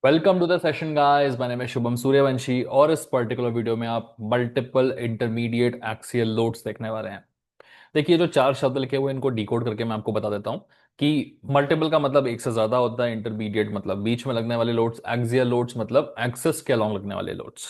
Welcome to the session guys. My name है शुभम सूर्यवंशी और इस पर्टिकुलर वीडियो में आप मल्टीपल इंटरमीडिएट एक्सियल लोड्स देखने वाले हैं। देखिए, जो चार शब्द लिखे हुए हैं इनको डिकोड करके मैं आपको बता देता हूं कि मल्टीपल का मतलब एक से ज्यादा होता है, इंटरमीडिएट मतलब बीच में लगने वाले लोड्स, एक्सियल लोड्स मतलब एक्सिस के अलोंग लगने वाले लोड्स।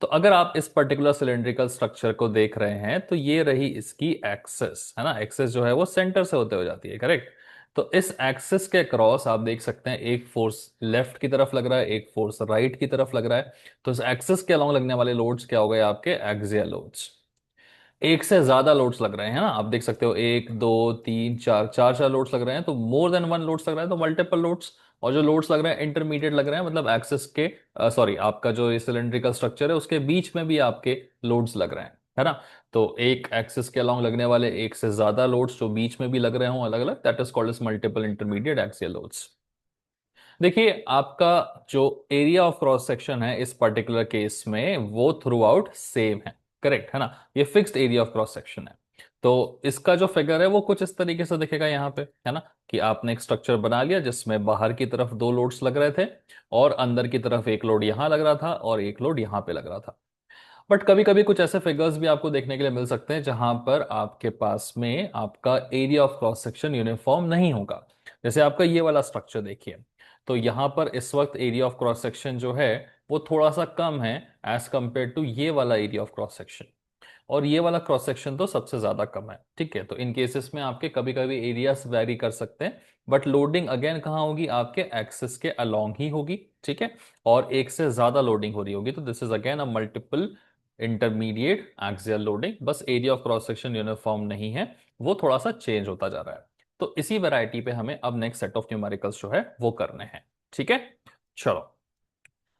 तो अगर आप इस पर्टिकुलर सिलेंड्रिकल स्ट्रक्चर को देख रहे हैं तो ये रही इसकी एक्सिस, है ना। एक्सिस जो है वो सेंटर से होते हो जाती है, करेक्ट। तो इस एक्सिस के क्रॉस आप देख सकते हैं एक फोर्स लेफ्ट की तरफ लग रहा है, एक फोर्स राइट की तरफ लग रहा है। तो इस एक्सिस के अलोंग लगने वाले लोड्स क्या हो गए? आपके एक्सियल लोड्स। एक से ज्यादा लोड्स लग रहे हैं ना, आप देख सकते हो, एक दो तीन चार, चार चार लोड्स लग रहे हैं तो मोर देन वन लोड्स लग रहा है तो मल्टीपल लोड्स। और जो लोड्स लग रहे हैं इंटरमीडिएट लग रहे हैं, मतलब एक्सिस के सॉरी, आपका जो ये सिलेंड्रिकल स्ट्रक्चर है उसके बीच में भी आपके लोड्स लग रहे हैं, है ना। तो एक एक्सिस के अलोंग लगने वाले एक से ज्यादा लोड्स जो बीच में भी लग रहे हों अलग अलग, that is called as multiple intermediate axial loads. देखिए, आपका जो एरिया ऑफ क्रॉस सेक्शन है इस पर्टिकुलर केस में वो थ्रू आउट सेम है, करेक्ट है ना। ये fixed area of cross section है। तो इसका जो फिगर है वो कुछ इस तरीके से दिखेगा यहाँ पे, है ना, कि आपने एक स्ट्रक्चर बना लिया जिसमें बाहर की तरफ दो लोड्स लग रहे थे और अंदर की तरफ एक लोड यहां लग रहा था और एक लोड यहां पे लग रहा था। बट कभी कभी कुछ ऐसे फिगर्स भी आपको देखने के लिए मिल सकते हैं जहां पर आपके पास में आपका area of cross section uniform नहीं होगा। जैसे आपका ये वाला स्ट्रक्चर देखिए, तो यहां पर इस वक्त एरिया ऑफ क्रॉस सेक्शन जो है वो थोड़ा सा कम है एज कंपेयर टू ये वाला एरिया ऑफ क्रॉस सेक्शन। और ये वाला क्रॉस सेक्शन तो सबसे ज्यादा कम है, ठीक है। तो इन केसेस में आपके कभी कभी एरियाज वैरी कर सकते हैं, बट लोडिंग अगेन कहाँ होगी? आपके एक्सिस के अलोंग ही होगी, ठीक है। और एक से ज्यादा लोडिंग हो रही होगी तो this is again a multiple intermediate axial loading. बस area of cross section uniform नहीं है, वो थोड़ा सा चेंज होता जा रहा है। तो इसी वैरायटी पे हमें अब नेक्स्ट सेट ऑफ न्यूमेरिकल्स जो है वो करने हैं, ठीक है। चलो,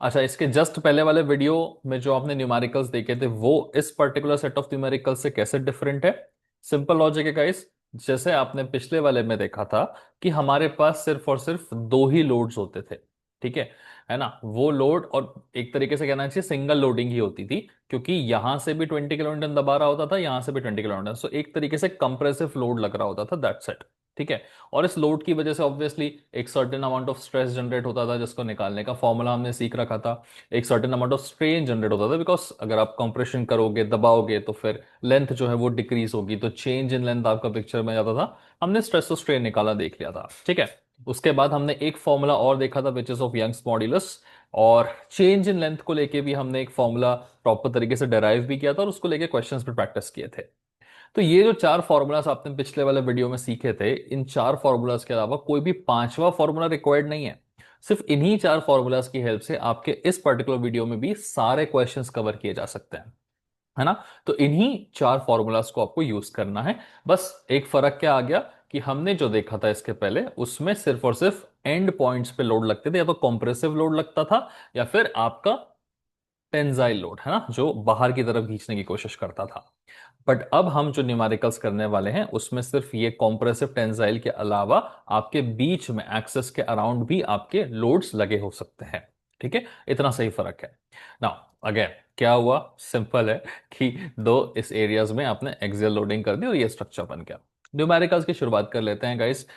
अच्छा, इसके जस्ट पहले वाले वीडियो में जो आपने न्यूमेरिकल्स देखे थे वो इस पर्टिकुलर सेट ऑफ न्यूमेरिकल्स से कैसे डिफरेंट है? सिंपल लॉजिक है गाइस। जैसे आपने पिछले वाले में देखा था कि हमारे पास सिर्फ और सिर्फ दो ही लोड्स होते थे, ठीक है ना। वो लोड, और एक तरीके से कहना चाहिए सिंगल लोडिंग ही होती थी, क्योंकि यहां से भी 20 किलोन्यूटन दबा रहा होता था, यहां से भी 20 किलोन्यूटन, सो एक तरीके से कंप्रेसिव लोड लग रहा होता था, दैट्स इट, ठीक है। और इस लोड की वजह से ऑब्वियसली एक certain amount of stress generate होता था जिसको निकालने का फॉर्मूला हमने सीख रखा था। एक certain amount of strain generate होता था, बिकॉज अगर आप कंप्रेशन करोगे, दबाओगे, तो फिर लेंथ जो है वो डिक्रीज होगी, तो चेंज इन लेंथ आपका पिक्चर में जाता था। हमने स्ट्रेस और स्ट्रेन निकाला देख लिया था, ठीक है। उसके बाद हमने एक फॉर्मूला और देखा था which is of Young's modulus, और चेंज इन लेंथ को लेके भी हमने एक फॉर्मूला प्रॉपर तरीके से डेराइव भी किया था और उसको लेके क्वेश्चंस पे प्रैक्टिस किए थे। तो ये जो चार फॉर्मूलाज आपने पिछले वाले वीडियो में सीखे थे, इन चार फॉर्मूलाज के अलावा कोई भी पांचवा फॉर्मूला रिक्वायर्ड नहीं है। सिर्फ इन्हीं चार फॉर्मूलाज की हेल्प से आपके इस पर्टिकुलर वीडियो में भी सारे क्वेश्चंस कवर किए जा सकते हैं, है ना। तो इन्हीं चार फॉर्मूलाज को आपको यूज करना है। बस एक फर्क क्या आ गया कि हमने जो देखा था इसके पहले उसमें सिर्फ और सिर्फ एंड पॉइंट्स पे लोड लगते थे, या तो कॉम्प्रेसिव लोड लगता था या फिर आपका टेंजाइल लोड, है ना, जो बाहर की तरफ खींचने की कोशिश करता था। बट अब हम जो न्यूमेरिकल्स करने वाले हैं उसमें सिर्फ ये कॉम्प्रेसिव टेंजाइल के अलावा आपके बीच में एक्सेस के अराउंड भी आपके लोड्स लगे हो सकते हैं, ठीक है। इतना सही फर्क है। नाउ अगेन क्या हुआ? सिंपल है कि दो इस एरियाज में आपने एक्सियल लोडिंग कर दी और ये स्ट्रक्चर बन गया। न्यूमेरिकल्स की शुरुआत कर लेते हैं गाइस।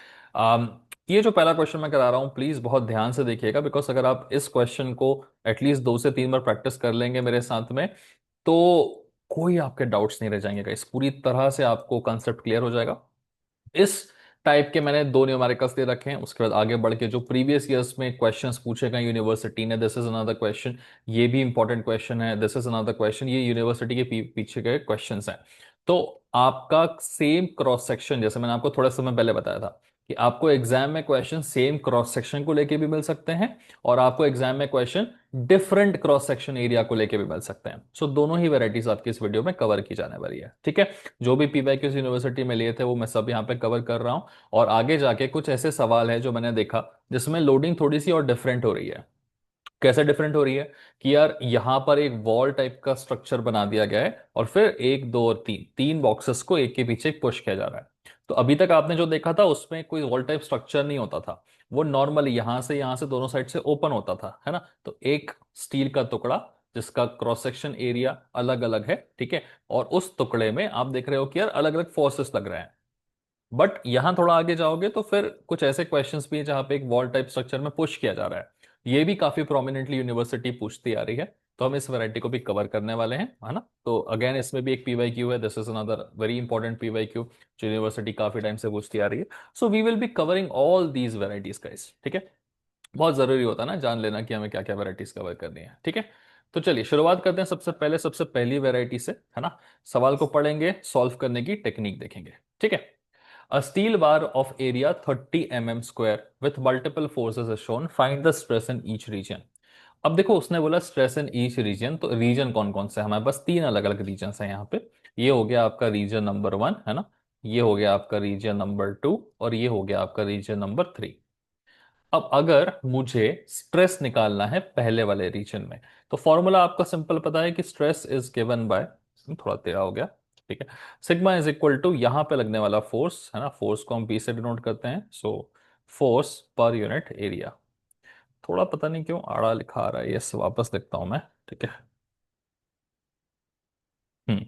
ये जो पहला क्वेश्चन मैं करा रहा हूं प्लीज बहुत ध्यान से देखिएगा, बिकॉज अगर आप इस क्वेश्चन को एटलीस्ट 2 से 3 बार प्रैक्टिस कर लेंगे मेरे साथ में तो कोई आपके डाउट्स नहीं रह जाएंगे, इस पूरी तरह से आपको कंसेप्ट क्लियर हो जाएगा। इस टाइप के मैंने दो न्यूमेरिकल्स दे रखे हैं, उसके बाद आगे बढ़ के जो प्रीवियस ईयर्स में क्वेश्चंस पूछे गए यूनिवर्सिटी ने, दिस इज अनदर क्वेश्चन। ये भी इंपॉर्टेंट क्वेश्चन है, दिस इज अनदर क्वेश्चन। ये यूनिवर्सिटी के पीछे गए क्वेश्चंस हैं। तो आपका सेम क्रॉस सेक्शन, जैसे मैंने आपको थोड़ा समय पहले बताया था कि आपको एग्जाम में क्वेश्चन सेम क्रॉस सेक्शन को लेके भी मिल सकते हैं और आपको एग्जाम में question different cross section area को लेके भी मिल सकते हैं। सो दोनों ही वेराइटीज आपकी इस वीडियो में कवर की जाने वाली है, ठीक है। जो भी पीवाईक्यूज यूनिवर्सिटी में लिए थे वो मैं सब यहाँ पे कवर कर रहा हूँ। और आगे जाके कुछ ऐसे सवाल है जो मैंने देखा जिसमें लोडिंग थोड़ी सी और डिफरेंट हो रही है। कैसे डिफरेंट हो रही है कि यार यहां पर एक वॉल टाइप का स्ट्रक्चर बना दिया गया है और फिर एक दो और तीन तीन बॉक्सेस को एक के पीछे एक पुश किया जा रहा है। तो अभी तक आपने जो देखा था उसमें कोई वॉल टाइप स्ट्रक्चर नहीं होता था, वो नॉर्मली यहां से दोनों साइड से ओपन होता था, है ना। तो एक स्टील का टुकड़ा जिसका क्रॉस सेक्शन एरिया अलग अलग है, ठीक है, और उस टुकड़े में आप देख रहे हो कि यार अलग अलग फोर्सेस लग रहे हैं। बट यहां थोड़ा आगे जाओगे तो फिर कुछ ऐसे क्वेश्चंस भी हैं जहां पे एक वॉल टाइप स्ट्रक्चर में पुश किया जा रहा है। ये भी काफी प्रोमिनेंटली यूनिवर्सिटी पूछती आ रही है, तो हम इस वैरायटी को भी कवर करने वाले हैं, है ना। तो अगेन इसमें भी एक पीवाईक्यू है, this is another very important PYQ जो यूनिवर्सिटी काफी टाइम से पूछती आ रही है। So we will be covering all these varieties guys, ठीक है। बहुत जरूरी होता है ना जान लेना कि हमें क्या क्या वेराइटीज कवर करनी है, ठीक है। तो चलिए शुरुआत करते हैं सबसे पहले सबसे पहली वेराइटी से, है ना। सवाल को पढ़ेंगे, सॉल्व करने की टेक्निक देखेंगे, ठीक है। A steel bar of area 30 mm square with multiple forces is shown. Find the stress in each region. अब देखो उसने बोला स्ट्रेस इन ईच रीजन, तो रीजन कौन कौन से हैं? हमारे पास तीन अलग अलग रीजन हैं यहाँ पे। ये हो गया आपका रीजन नंबर 1, है ना। ये हो गया आपका रीजन नंबर 2, और ये हो गया आपका रीजन नंबर 3। अब अगर मुझे स्ट्रेस निकालना है पहले वाले रीजन में, तो फॉर्मूला आपका सिंपल पता है कि स्ट्रेस इज गिवन बाय, थोड़ा टेढ़ा हो गया, ठीक है, सिग्मा इज इक्वल टू यहां पे लगने वाला फोर्स, है ना। फोर्स को हम पी से डिनोट करते हैं, सो फोर्स पर यूनिट एरिया। थोड़ा पता नहीं क्यों आड़ा लिखा आ रहा है, ये वापस लिखता हूं मैं, ठीक है। हम्म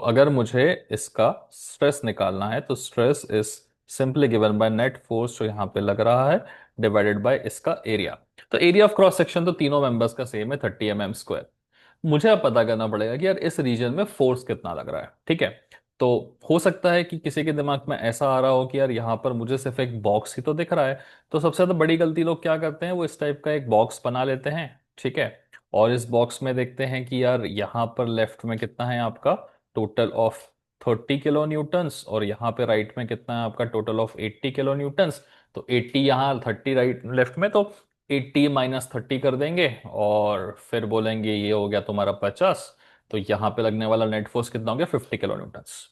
अगर मुझे इसका स्ट्रेस निकालना है, तो stress is simply given by net force जो यहां पे लग रहा है, डिवाइडेड बाय इसका एरिया। तो एरिया ऑफ क्रॉस सेक्शन तो तीनों मेंबर्स का सेम है, 30 mm स्क्वायर। मुझे अब पता करना पड़ेगा कि यार इस रीजन में फोर्स कितना लग रहा है, ठीक है। तो हो सकता है कि किसी के दिमाग में ऐसा आ रहा हो कि यार यहाँ पर मुझे सिर्फ एक बॉक्स ही तो दिख रहा है। तो सबसे ज्यादा बड़ी गलती लोग क्या करते हैं, वो इस टाइप का एक बॉक्स बना लेते हैं, ठीक है। और इस बॉक्स में देखते हैं कि यार यहाँ पर लेफ्ट में कितना है आपका टोटल ऑफ 30 kN, और यहाँ पे राइट में कितना है आपका टोटल ऑफ 80 kN। तो 80 यहाँ, 30 राइट लेफ्ट में, तो 80 माइनस 30 कर देंगे, और फिर बोलेंगे ये हो गया तुम्हारा 50। तो यहाँ पे लगने वाला नेट फोर्स कितना हो गया, 50 kN।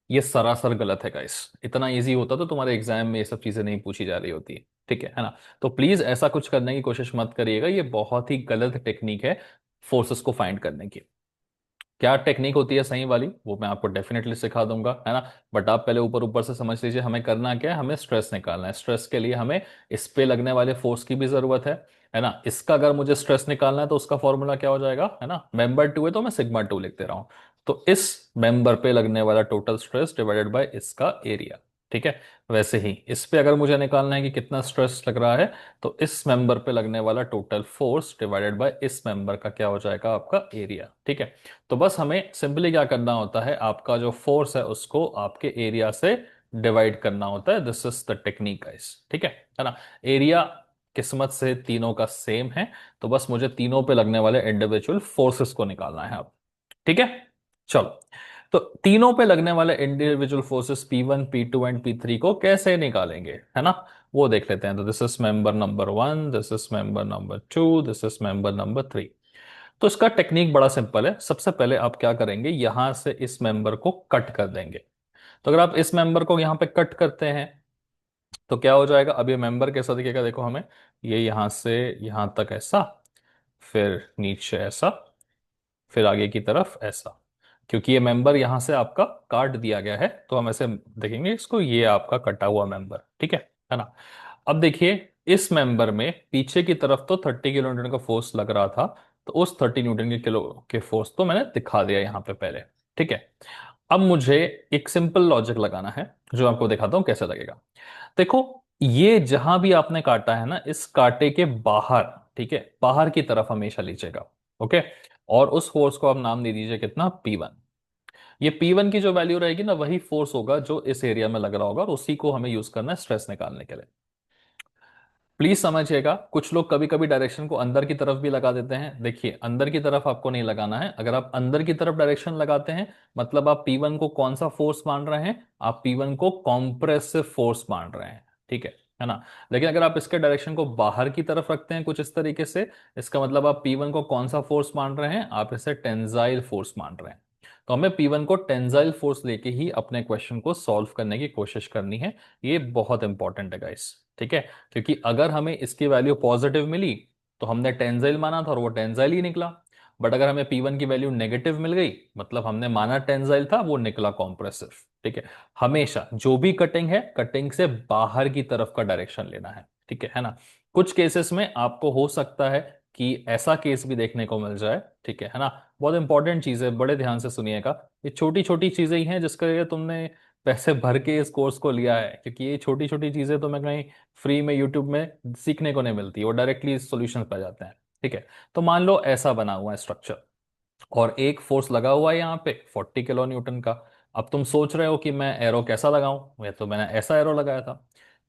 ये सरासर गलत है गाइस। इतना इजी होता तो तुम्हारे एग्जाम में ये सब चीजें नहीं पूछी जा रही होती, ठीक है ना। तो प्लीज ऐसा कुछ करने की कोशिश मत करिएगा, ये बहुत ही गलत टेक्निक है फोर्सेस को फाइंड करने की। क्या टेक्निक होती है सही वाली, वो मैं आपको डेफिनेटली सिखा दूंगा, है ना। बट आप पहले ऊपर ऊपर से समझ लीजिए हमें करना क्या है, हमें स्ट्रेस निकालना है। स्ट्रेस के लिए हमें इस पे लगने वाले फोर्स की भी जरूरत है ना। इसका अगर मुझे स्ट्रेस निकालना है तो उसका फॉर्मूला क्या हो जाएगा, है ना। मेंबर 2 है तो मैं सिग्मा 2 लिख दे रहा हूं। तो इस मेंबर पे लगने वाला टोटल स्ट्रेस डिवाइडेड बाय इसका एरिया, ठीक है। वैसे ही इस पे अगर मुझे निकालना है कि कितना स्ट्रेस लग रहा है, तो इस मेंबर पे लगने वाला टोटल फोर्स डिवाइडेड बाय इस मेंबर का क्या हो जाएगा, आपका एरिया, ठीक है। तो बस हमें सिंपली क्या करना होता है, आपका जो फोर्स है उसको आपके एरिया से डिवाइड करना होता है। This is the technique guys, ठीक है ना। एरिया किस्मत से तीनों का सेम है, तो बस मुझे तीनों पे लगने वाले इंडिविजुअल फोर्सेस को निकालना है अब, ठीक है। चलो, तो तीनों पे लगने वाले individual forces P1 P2 and P3 को कैसे निकालेंगे, है ना, वो देख लेते हैं। तो this is member number 1, this is member number 2, this is member number 3। तो इसका टेक्निक बड़ा सिंपल है। सबसे पहले आप क्या करेंगे, यहां से इस मेंबर को कट कर देंगे। तो अगर आप इस मेंबर को यहां पे कट करते हैं, तो क्या हो जाएगा, अब ये मेंबर कैसा दिखेगा, देखो हमें, ये यहां से यहां तक ऐसा, फिर नीचे ऐसा, फिर आगे की तरफ ऐसा। क्योंकि ये मेंबर यहां से आपका काट दिया गया है, तो हम ऐसे देखेंगे इसको, ये आपका कटा हुआ मेंबर, ठीक है ना। अब देखिए, इस मेंबर में पीछे की तरफ तो 30 kN का फोर्स लग रहा था, तो उस 30 N के किलो के फोर्स तो मैंने दिखा दिया यहां पे पहले, ठीक है। अब मुझे एक सिंपल लॉजिक लगाना है, जो आपको दिखाता हूं कैसे लगेगा। देखो, ये जहां भी आपने काटा है ना, इस कांटे के बाहर, ठीक है, बाहर की तरफ हमेशा लीजिएगा, ओके। और उस फोर्स को आप नाम दे दीजिए कितना, P1। ये P1 की जो वैल्यू रहेगी ना, वही फोर्स होगा जो इस एरिया में लग रहा होगा, और उसी को हमें यूज करना है स्ट्रेस निकालने के लिए। प्लीज समझिएगा, कुछ लोग कभी कभी डायरेक्शन को अंदर की तरफ भी लगा देते हैं। देखिए, अंदर की तरफ आपको नहीं लगाना है। अगर आप अंदर की तरफ डायरेक्शन लगाते हैं, मतलब आप P1 को कौन सा फोर्स मान रहे हैं, आप P1 को कॉम्प्रेसिव फोर्स मान रहे हैं, ठीक है ना। लेकिन अगर आप इसके डायरेक्शन को बाहर की तरफ रखते हैं कुछ इस तरीके से, इसका मतलब आप P1 को कौन सा फोर्स मान रहे हैं, आप इसे टेंजाइल फोर्स मान रहे हैं। तो हमें P1 को टेंजाइल फोर्स लेके ही अपने क्वेश्चन को सॉल्व करने की कोशिश करनी है। ये बहुत इंपॉर्टेंट है गाइस, ठीक है। क्योंकि अगर हमें इसकी वैल्यू पॉजिटिव मिली, तो हमने टेंजाइल माना था और वो टेंजाइल ही निकला। बट अगर हमें P1 की वैल्यू नेगेटिव मिल गई, मतलब हमने माना टेंजाइल था, वो निकला कॉम्प्रेसिव, ठीक है। हमेशा जो भी कटिंग है, कटिंग से बाहर की तरफ का डायरेक्शन लेना है, ठीक है ना। कुछ केसेस में आपको हो सकता है कि ऐसा केस भी देखने को मिल जाए, ठीक है ना। बहुत इंपॉर्टेंट चीज है, बड़े ध्यान से सुनिएगा। ये छोटी छोटी चीजें ही हैं जिसके लिए तुमने पैसे भर के इस कोर्स को लिया है, क्योंकि ये छोटी छोटी चीजें तो मैं कहीं फ्री में यूट्यूब में सीखने को नहीं मिलती, वो डायरेक्टली सॉल्यूशन पे जाते हैं। ठीक है, तो मान लो ऐसा बना हुआ है स्ट्रक्चर, और एक फोर्स लगा हुआ है यहाँ पे 40 किलो न्यूटन का। अब तुम सोच रहे हो कि मैं एरो कैसा लगाऊं, या तो मैंने ऐसा एरो लगाया था।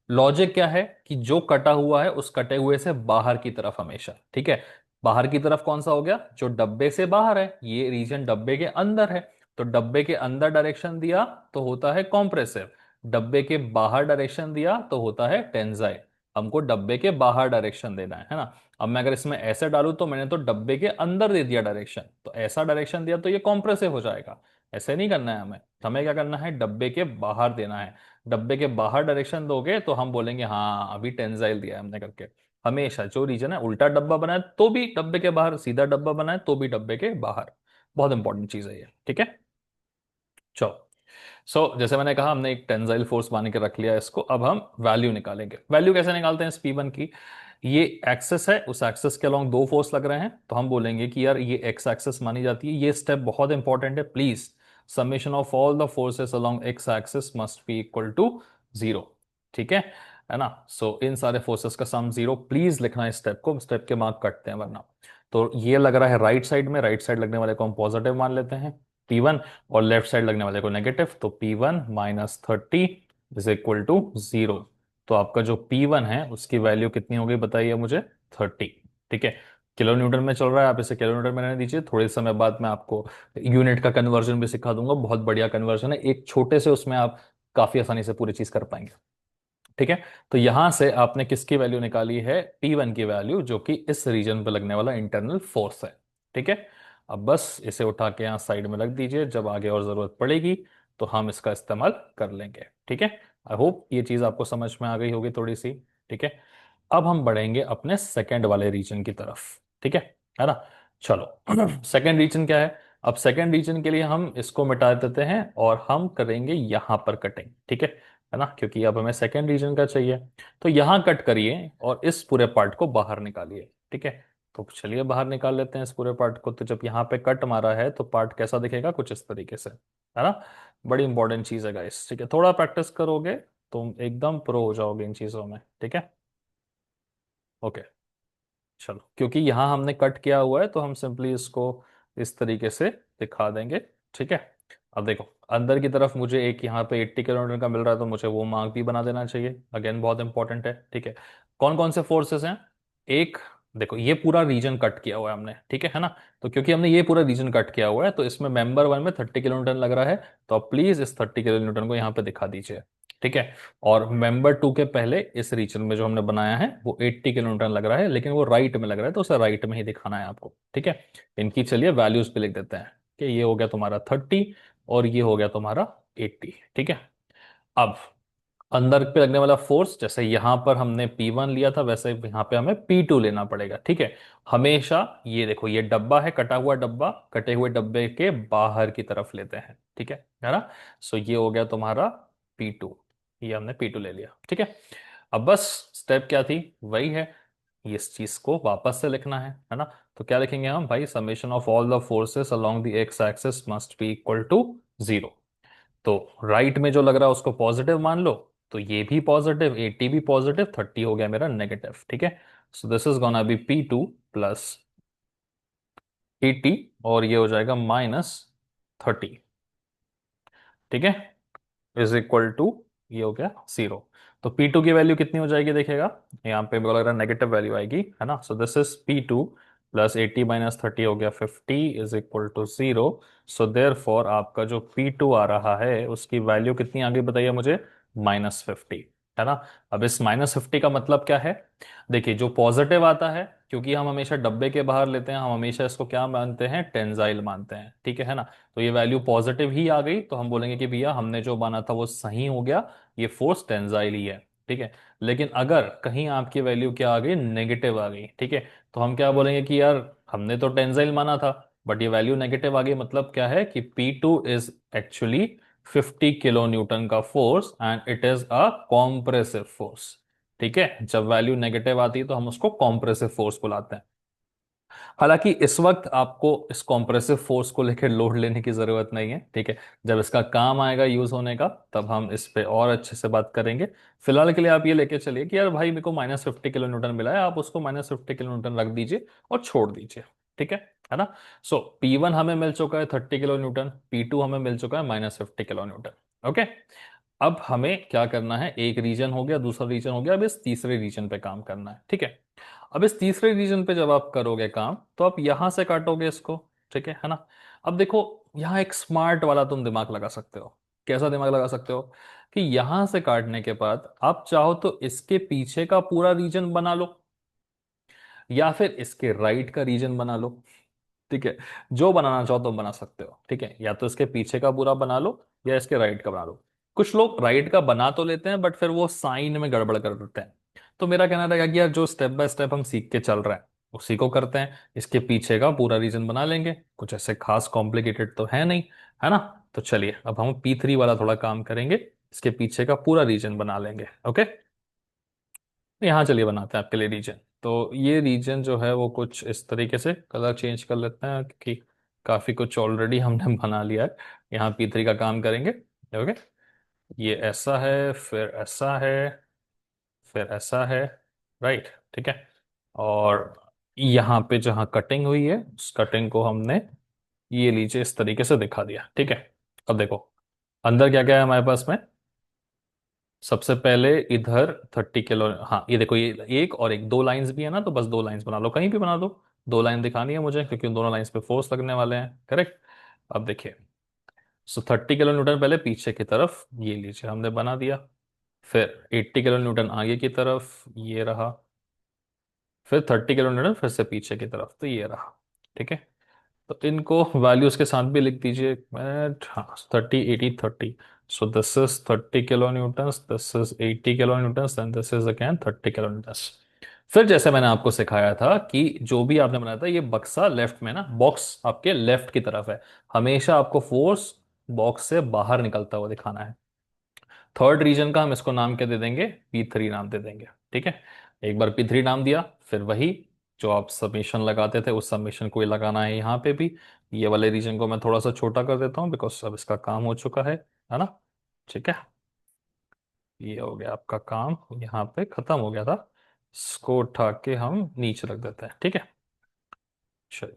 लॉजिक क्या है कि जो कटा हुआ है उस कटे हुए से बाहर की तरफ हमेशा, ठीक है। बाहर की तरफ कौन सा हो गया, जो डब्बे से बाहर है, ये रीजन डब्बे के अंदर है। तो डब्बे के अंदर डायरेक्शन दिया तो होता है कॉम्प्रेसिव, डब्बे के बाहर डायरेक्शन दिया तो होता है टेंजाइल। हमको डब्बे के बाहर डायरेक्शन देना है ना। अब मैं अगर इसमें ऐसे डालूं तो मैंने तो डब्बे के अंदर दे दिया डायरेक्शन, तो ऐसा डायरेक्शन दिया तो ये कॉम्प्रेसिव हो जाएगा। ऐसे नहीं करना है हमें, हमें क्या करना है, डब्बे के बाहर देना है। डब्बे के बाहर डायरेक्शन दोगे तो हम बोलेंगे हाँ अभी टेंजाइल दिया है हमने करके। हमेशा जो रीजन है, उल्टा डब्बा बनाए तो भी डब्बे के बाहर, सीधा डब्बा बनाए तो भी डब्बे के बाहर। बहुत इंपॉर्टेंट चीज है ये, ठीक है। चलो, जैसे मैंने कहा हमने एक टेंसाइल फोर्स मान के रख लिया इसको, अब हम वैल्यू निकालेंगे। वैल्यू कैसे निकालते हैं इस P1 की, ये एक्सेस है, उस एक्सेस के अलोंग दो फोर्स लग रहे हैं, तो हम बोलेंगे कि यार ये एक्स एक्सेस मानी जाती है। ये स्टेप बहुत इंपॉर्टेंट है please. Summation of all the forces along X axis must be equal to 0। ठीक है ना। इन सारे फोर्सेस का सम 0 प्लीज लिखना है। स्टेप को, स्टेप के मार्क कटते हैं वरना। तो ये लग रहा है राइट साइड में, राइट साइड लगने वाले को हम पॉजिटिव मान लेते हैं P1, और लेफ्ट साइड लगने वाले को नेगेटिव, तो P1 minus 30 is equal to 0। तो आपका जो P1 है उसकी वैल्यू कितनी हो गई बताइए मुझे, 30। ठीक है, किलो न्यूटन में चल रहा है, आप इसे किलो न्यूटन में रहने दीजिए, थोड़े समय बाद मैं आपको यूनिट का कन्वर्जन भी सिखा दूंगा। बहुत बढ़िया कन्वर्जन है, एक छोटे से उसमें आप काफी आसानी से पूरी चीज कर पाएंगे। ठीक है, तो यहां से आपने किसकी वैल्यू निकाली है, P1 की वैल्यू, जो कि इस रीजन पे लगने वाला इंटरनल फोर्स है। ठीक है, अब बस इसे उठा के यहां साइड में रख दीजिए, जब आगे और जरूरत पड़ेगी तो हम इसका इस्तेमाल कर लेंगे। ठीक है, आई होप ये चीज आपको समझ में आ गई होगी थोड़ी सी। ठीक है, अब हम बढ़ेंगे अपने सेकंड वाले रीजन की तरफ। ठीक है ना। चलो सेकंड रीजन क्या है, अब सेकंड रीजन के लिए हम इसको मिटा देते हैं और हम करेंगे यहां पर कटिंग। ठीक है ना, क्योंकि अब हमें सेकंड रीजन का चाहिए। तो यहां कट करिए और इस पूरे पार्ट को बाहर निकालिए। ठीक है, तो चलिए बाहर निकाल लेते हैं इस पूरे पार्ट को। तो जब यहाँ पे कट मारा है तो पार्ट कैसा दिखेगा, कुछ इस तरीके से, है ना। बड़ी इंपॉर्टेंट चीज है गाइस। ठीक है, थोड़ा प्रैक्टिस करोगे तुम एकदम प्रो हो जाओगे इन चीजों में। ठीक है, ओके। चलो, क्योंकि यहाँ हमने कट किया हुआ है तो हम सिंपली इसको इस तरीके से दिखा देंगे। ठीक है, अब देखो अंदर की तरफ मुझे एक यहाँ पे 80 किलोमीटर का मिल रहा है, तो मुझे वो मार्क भी बना देना चाहिए। अगेन बहुत इंपॉर्टेंट है। ठीक है, कौन कौन से फोर्सेस हैं, एक, देखो ये पूरा रीजन कट किया हुआ है हमने। ठीक है ना, तो क्योंकि हमने ये पूरा रीजन कट किया हुआ है तो इसमें मेंबर वन में 30 किलोमीटर लग रहा है, तो आप प्लीज इस 30 किलोमीटर को यहाँ पे दिखा दीजिए। ठीक है, और मेंबर टू के पहले इस रीजन में जो हमने बनाया है वो 80 किलोमीटर लग रहा है, लेकिन वो राइट में लग रहा है, तो उसे राइट में ही दिखाना है आपको। ठीक है, इनकी चलिए वैल्यूज पे लिख देते हैं कि ये हो गया तुम्हारा 30 और ये हो गया तुम्हारा 80। ठीक है, अब अंदर पे लगने वाला फोर्स, जैसे यहां पर हमने P1 लिया था वैसे यहाँ पे हमें P2 लेना पड़ेगा। ठीक है, हमेशा ये देखो ये डब्बा है, कटा हुआ डब्बा, कटे हुए डब्बे के बाहर की तरफ लेते हैं। ठीक है ना। ये हो गया तुम्हारा P2, ये हमने P2 ले लिया। ठीक है, अब बस स्टेप क्या थी, वही है, इस चीज को वापस से लिखना है ना। तो क्या लिखेंगे हम भाई, summation of all the forces along the x axis must be equal to 0। तो राइट में जो लग रहा है उसको पॉजिटिव मान लो, तो ये भी पॉजिटिव, 80 भी पॉजिटिव, 30 हो गया मेरा नेगेटिव। ठीक है, सो this is gonna be P2 plus 80, और ये हो जाएगा -30। ठीक है, इज इक्वल टू, ये हो गया 0। तो P2 की वैल्यू कितनी हो जाएगी देखिएगा, यहाँ पे मेरे को लग रहा है नेगेटिव वैल्यू आएगी, है ना। So this is P2 plus 80 minus 30 हो गया 50 is equal to 0। So therefore आपका जो P2 आ रहा है उसकी वैल्यू कितनी आ गई बताइए मुझे, -50, है ना। अब इस -50 का मतलब क्या है, देखिए जो पॉजिटिव आता है, क्योंकि हम हमेशा डब्बे के बाहर लेते हैं, हम हमेशा इसको क्या मानते हैं, टेंजाइल मानते हैं। ठीक है ना, तो ये वैल्यू पॉजिटिव ही आ गई तो हम बोलेंगे कि भैया हमने जो माना था वो सही हो गया, ये फोर्स टेंजाइल ही है। ठीक है, लेकिन अगर कहीं आपकी वैल्यू क्या आ गई, नेगेटिव आ गई, ठीक है, तो हम क्या बोलेंगे कि यार हमने तो टेंजाइल माना था बट ये वैल्यू नेगेटिव आ गई, मतलब क्या है कि P2 is actually 50 kilo newton का force and it is a compressive force. ठीक है, जब वैल्यू नेगेटिव आती है तो हम उसको कॉम्प्रेसिव फोर्स बुलाते हैं। हालांकि इस वक्त आपको इस कॉम्प्रेसिव फोर्स को लेकर लोड लेने की जरूरत नहीं है, ठीक है। जब इसका काम आएगा यूज होने का, तब हम इस पे और अच्छे से बात करेंगे। फिलहाल के लिए आप ये लेके चलिए कि यार भाई मेरे को -50 किलो न्यूटन मिला है, आप उसको -50 किलो न्यूटन रख दीजिए और छोड़ दीजिए, ठीक है ना। सो P1 हमें मिल चुका है 30 किलो न्यूटन, P2 हमें मिल चुका है -50 किलो न्यूटन। ओके। अब हमें क्या करना है, एक रीजन हो गया, दूसरा रीजन हो गया, अब इस तीसरे रीजन पे काम करना है, ठीक है। अब इस तीसरे रीजन पे जब आप करोगे काम, तो आप यहां से काटोगे इसको, ठीक है ना। अब देखो, यहां एक स्मार्ट वाला तुम दिमाग लगा सकते हो। कैसा दिमाग लगा सकते हो कि यहां से काटने के बाद आप चाहो तो इसके पीछे का पूरा रीजन बना लो, या फिर इसके राइट का रीजन बना लो, ठीक है। जो बनाना चाहो तो बना सकते हो, ठीक है। या तो इसके पीछे का पूरा बना लो, या इसके राइट का बना लो। कुछ लोग राइट का बना तो लेते हैं, बट फिर वो साइन में गड़बड़ कर देते हैं। तो मेरा कहना रहेगा कि यार जो स्टेप बाय स्टेप हम सीख के चल रहे हैं उसी को करते हैं। इसके पीछे का पूरा रीजन बना लेंगे, कुछ ऐसे खास कॉम्प्लिकेटेड तो है नहीं, है ना। तो चलिए अब हम P3 वाला थोड़ा काम करेंगे, इसके पीछे का पूरा रीजन बना लेंगे। ओके, यहाँ चलिए बनाते हैं आपके लिए रीजन। तो ये रीजन जो है वो कुछ इस तरीके से कलर चेंज कर लेते हैं, क्योंकि काफ़ी कुछ ऑलरेडी हमने बना लिया है। यहाँ P3 का काम करेंगे। ओके, ये ऐसा है, फिर ऐसा है, फिर ऐसा है, राइट, ठीक है। और यहाँ पे जहाँ कटिंग हुई है उस कटिंग को हमने ये नीचे इस तरीके से दिखा दिया, ठीक है। अब देखो अंदर क्या क्या है हमारे पास में। सबसे पहले इधर 30 किलो, हाँ ये देखो, ये एक और एक, दो लाइंस भी है ना, तो बस दो लाइंस बना लो, कहीं भी बना दो। दो लाइन दिखानी है मुझे, क्योंकि उन दोनों लाइंस पे फोर्स लगने वाले हैं, करेक्ट। अब देखिए, सो 30 किलो न्यूटन पहले पीछे की तरफ, ये लीजिए हमने बना दिया। फिर 80 किलो न्यूटन आगे की तरफ, ये रहा। फिर 30 किलो न्यूटन फिर से पीछे की तरफ, तो ये रहा, ठीक है। तो इनको वैल्यूज के साथ भी लिख दीजिए। हाँ, 30 80 30। सो this is 30 kilo Newton, this is 80 kilo Newton, and this is again 30 kilo Newton. फिर जैसे मैंने आपको सिखाया था कि जो भी आपने बनाया था, ये बक्सा लेफ्ट में ना, बॉक्स आपके लेफ्ट की तरफ है, हमेशा आपको फोर्स बॉक्स से बाहर निकलता हुआ दिखाना है। थर्ड रीजन का हम इसको नाम क्या दे देंगे, P3 नाम दे देंगे, ठीक है। एक बार P3 नाम दिया, फिर वही जो आप सबमिशन लगाते थे उस सबमिशन को ही लगाना है यहाँ पे भी। ये वाले रीजन को मैं थोड़ा सा छोटा कर देता हूँ, बिकॉज अब इसका काम हो चुका है ना, ठीक है। ये हो गया आपका काम, यहाँ पे खत्म हो गया था। इसको उठा के हम नीचे रख देते हैं, ठीक है। चलिए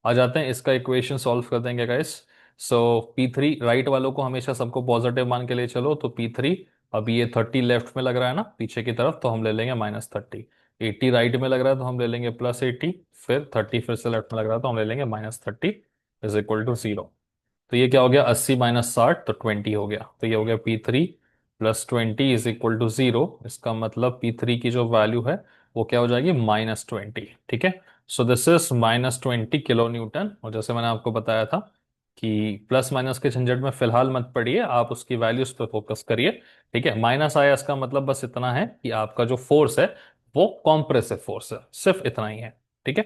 आ जाते हैं, इसका इक्वेशन सॉल्व कर देंगे गाइस। सो P3 राइट वालों को हमेशा सबको पॉजिटिव मान के लिए चलो, तो P3, अब ये 30 लेफ्ट में लग रहा है ना पीछे की तरफ, तो हम ले लेंगे -30। 80 राइट में लग रहा है तो हम ले लेंगे +80। फिर 30 फिर से लेफ्ट में लग रहा है तो हम ले लेंगे -30 इज इक्वल टू 0। तो ये क्या हो गया, 80 - 60 तो 20 हो गया। तो ये हो गया P3 +20 इज इक्वल टू 0। इसका मतलब P3 की जो वैल्यू है वो क्या हो जाएगी, -20, ठीक है। सो दिस इज -20 किलो न्यूटन। और जैसे मैंने आपको बताया था कि प्लस माइनस के झंझट में फिलहाल मत पड़िए, आप उसकी वैल्यूज पे फोकस करिए, ठीक है। माइनस आया इसका मतलब बस इतना है कि आपका जो फोर्स है वो कॉम्प्रेसिव फोर्स है, सिर्फ इतना ही है, ठीक है।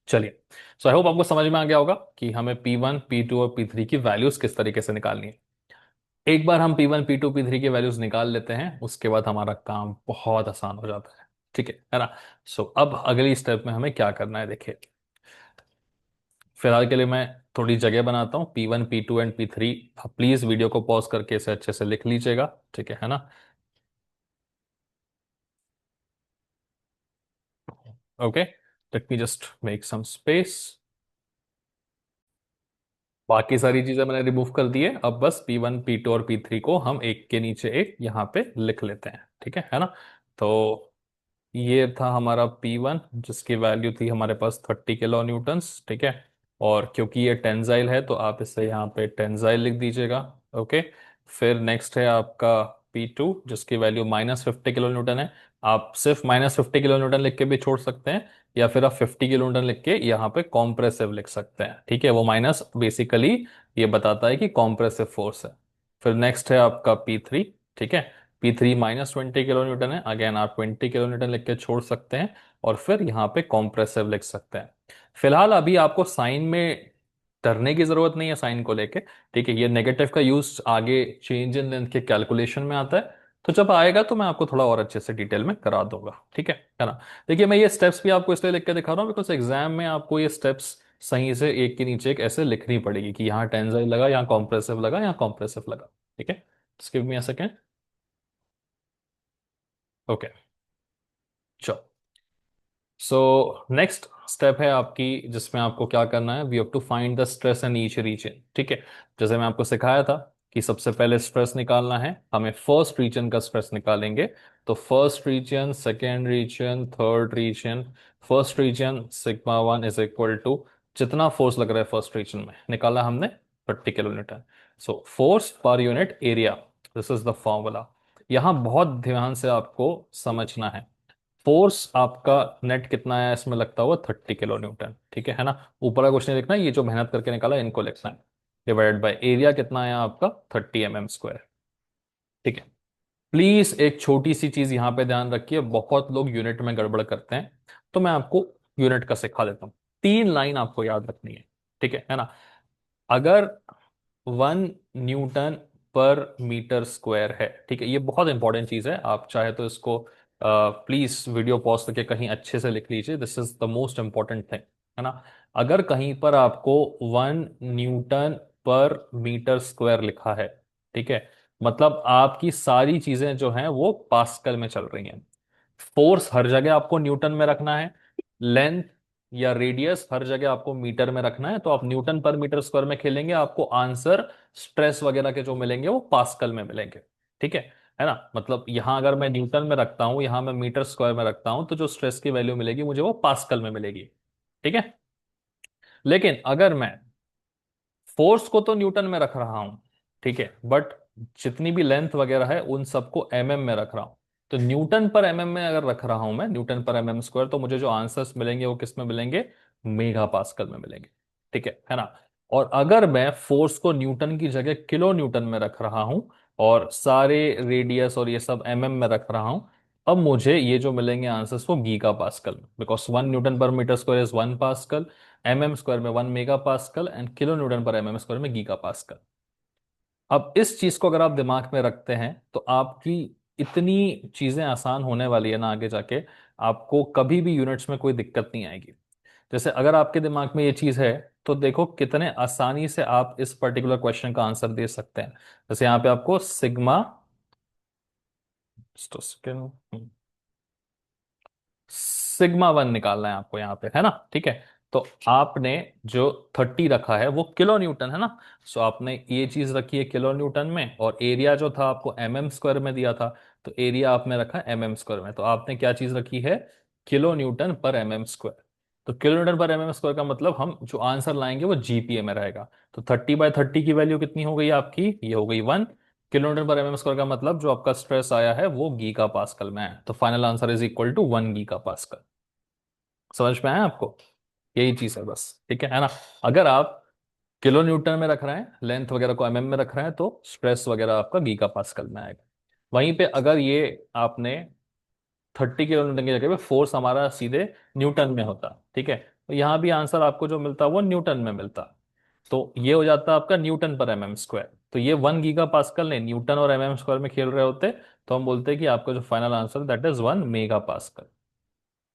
चलिए, सो आई होप आपको समझ में आ गया होगा कि हमें P1 P2 और P3 की वैल्यूज किस तरीके से निकालनी है। एक बार हम P1 P2 P3 की वैल्यूज निकाल लेते हैं, उसके बाद हमारा काम बहुत आसान हो जाता है, ठीक है ना। सो अब अगली स्टेप में हमें क्या करना है, देखिए। फिलहाल के लिए मैं थोड़ी जगह बनाता हूँ, P1 P2 एंड P3। आप प्लीज वीडियो को पॉज करके इसे अच्छे से लिख लीजिएगा, ठीक है ना। Okay, let me just make some space. बाकी सारी चीजें मैंने रिमूव कर दी है, अब बस P1 P2 और P3 को हम एक के नीचे एक यहाँ पे लिख लेते हैं, ठीक है ना। तो ये था हमारा P1, जिसकी वैल्यू थी हमारे पास 30 किलो न्यूटन्स, ठीक है। और क्योंकि ये टेंजाइल है तो आप इसे यहाँ पे टेंजाइल लिख दीजिएगा। ओके, फिर नेक्स्ट है आपका P2, जिसकी वैल्यू -50 किलो न्यूटन है। आप सिर्फ -50 किलो न्यूटन लिख के भी छोड़ सकते हैं, या फिर आप 50 किलो न्यूटन लिख के यहाँ पे कॉम्प्रेसिव लिख सकते हैं, ठीक है। वो माइनस बेसिकली ये बताता है कि कॉम्प्रेसिव फोर्स है। फिर नेक्स्ट है आपका P3, ठीक है। P3 -20 किलो न्यूटन है, अगेन आप 20 किलो न्यूटन लिख के छोड़ सकते हैं, और फिर यहाँ पे कॉम्प्रेसिव लिख सकते हैं। फिलहाल अभी आपको साइन में डरने की जरूरत नहीं है, साइन को लेके, ठीक है। ये नेगेटिव का यूज आगे चेंज इन लेंथ के कैलकुलेशन में आता है, तो जब आएगा तो मैं आपको थोड़ा और अच्छे से डिटेल में करा दूंगा, ठीक है ना। देखिए मैं ये स्टेप्स भी आपको इसलिए लिख के दिखा रहा हूँ बिकॉज एग्जाम में आपको ये स्टेप्स सही से एक के नीचे एक ऐसे लिखनी पड़ेगी कि यहाँ टेंजाइल लगा, यहाँ कॉम्प्रेसिव लगा, यहाँ कॉम्प्रेसिव लगा, ठीक है। Just give me a second. Okay, चलो। सो नेक्स्ट स्टेप है आपकी, जिसमें आपको क्या करना है, we have to find the stress in each region, ठीक है। जैसे मैं आपको सिखाया था कि सबसे पहले स्ट्रेस निकालना है, हमें फर्स्ट रीजन का स्ट्रेस निकालेंगे। तो first region, second region, third region. First region sigma one is equal to जितना फोर्स लग रहा है फर्स्ट रीजन में निकाला हमने 30 kilo newton. So force per unit area, this is the formula. यहां बहुत ध्यान से आपको समझना है। फोर्स आपका नेट कितना है इसमें लगता हुआ 30 किलो न्यूटन, ठीक है ना। ऊपर का क्वेश्चन लिखना है, ये जो मेहनत करके निकाला इनको लिखना है। डिवाइडेड बाय एरिया कितना है आपका 30 mm², ठीक है। प्लीज एक छोटी सी चीज यहां पे ध्यान रखिए, बहुत लोग यूनिट में गड़बड़ करते हैं, तो मैं आपको यूनिट का सिखा देता हूं। 3 लाइन आपको याद रखनी है, ठीक है ना। अगर 1 न्यूटन पर मीटर स्क्वायर है, ठीक है, ये बहुत इंपॉर्टेंट चीज है, आप चाहे तो इसको प्लीज वीडियो पॉज करके कहीं अच्छे से लिख लीजिए, this is the most important thing, है ना। अगर कहीं पर आपको 1 न्यूटन पर मीटर स्क्वायर लिखा है, ठीक है, मतलब आपकी सारी चीजें जो हैं वो पास्कल में चल रही हैं। फोर्स हर जगह आपको न्यूटन में रखना है, लेंथ या रेडियस हर जगह आपको मीटर में रखना है, तो आप न्यूटन पर मीटर स्क्वायर में खेलेंगे, आपको आंसर स्ट्रेस वगैरह के जो मिलेंगे वो पास्कल में मिलेंगे, ठीक है ना। मतलब यहां अगर मैं न्यूटन में रखता हूं, यहां मैं मीटर स्क्वायर में रखता हूं, तो जो स्ट्रेस की वैल्यू मिलेगी मुझे वो पास्कल में मिलेगी, ठीक है। लेकिन अगर मैं फोर्स को तो न्यूटन में रख रहा हूं, ठीक है, बट जितनी भी लेंथ वगैरह है उन सबको एमएम में रख रहा हूं, तो न्यूटन पर एमएम में अगर रख रहा हूं मैं न्यूटन पर एमएम स्क्वायर, तो मुझे जो आंसर्स मिलेंगे वो किस में मिलेंगे, मेगा पास्कल में मिलेंगे, ठीक है ना। और अगर मैं फोर्स को न्यूटन की जगह किलो न्यूटन में रख रहा हूं और सारे रेडियस और ये सब एमएम में रख रहा हूं, अब मुझे ये जो मिलेंगे आंसर्स वो गीगा पास्कल में, because 1 newton per metre square is 1 pascal, mm² में 1 mega pascal and kilo newton per mm² में गीगा पास्कल। अब इस चीज को अगर आप दिमाग में रखते हैं तो आपकी इतनी चीजें आसान होने वाली है ना आगे जाके, आपको कभी भी यूनिट्स में कोई दिक्कत नहीं आएगी। जैसे अगर आपके दिमाग में ये चीज है, तो देखो कितने आसानी से आप इस पर्टिकुलर क्वेश्चन का आंसर दे सकते हैं। जैसे यहाँ पे आपको सिग्मा, सिग्मा वन निकालना है आपको यहाँ पे, है ना, ठीक है। तो आपने जो 30 रखा है वो किलो न्यूटन है ना, सो आपने ये चीज रखी है किलो न्यूटन में, और एरिया जो था आपको mm² में दिया था, तो एरिया आपने रखा mm² में, तो आपने क्या चीज रखी है, किलो न्यूटन पर mm²। तो किलो न्यूटन पर mm² का मतलब हम जो आंसर लाएंगे वो जीपीए में रहेगा। तो 30/30 की वैल्यू कितनी हो गई आपकी, ये हो गई 1 किलो न्यूटन पर mm² का मतलब जो आपका स्ट्रेस आया है वो गीगा पास्कल में है, तो final answer is equal to 1 giga pascal. समझ में आया आपको, यही चीज है बस, ठीक है ना। अगर आप किलो न्यूटन में रख रहे हैं, लेंथ वगैरह को एमएम में रख रहे हैं, तो स्ट्रेस वगैरह आपका गीगा पास्कल में आएगा। वहीं पे अगर ये आपने 30 किलो न्यूटन की जगह पे फोर्स हमारा सीधे न्यूटन में होता, ठीक है, तो यहाँ भी आंसर आपको जो मिलता वो न्यूटन में मिलता। तो ये हो जाता आपका न्यूटन पर mm²। तो ये 1 गीगा पास्कल ने न्यूटन और mm² में खेल रहे होते, तो हम बोलते हैं कि आपका जो final answer that is 1 mega pascal,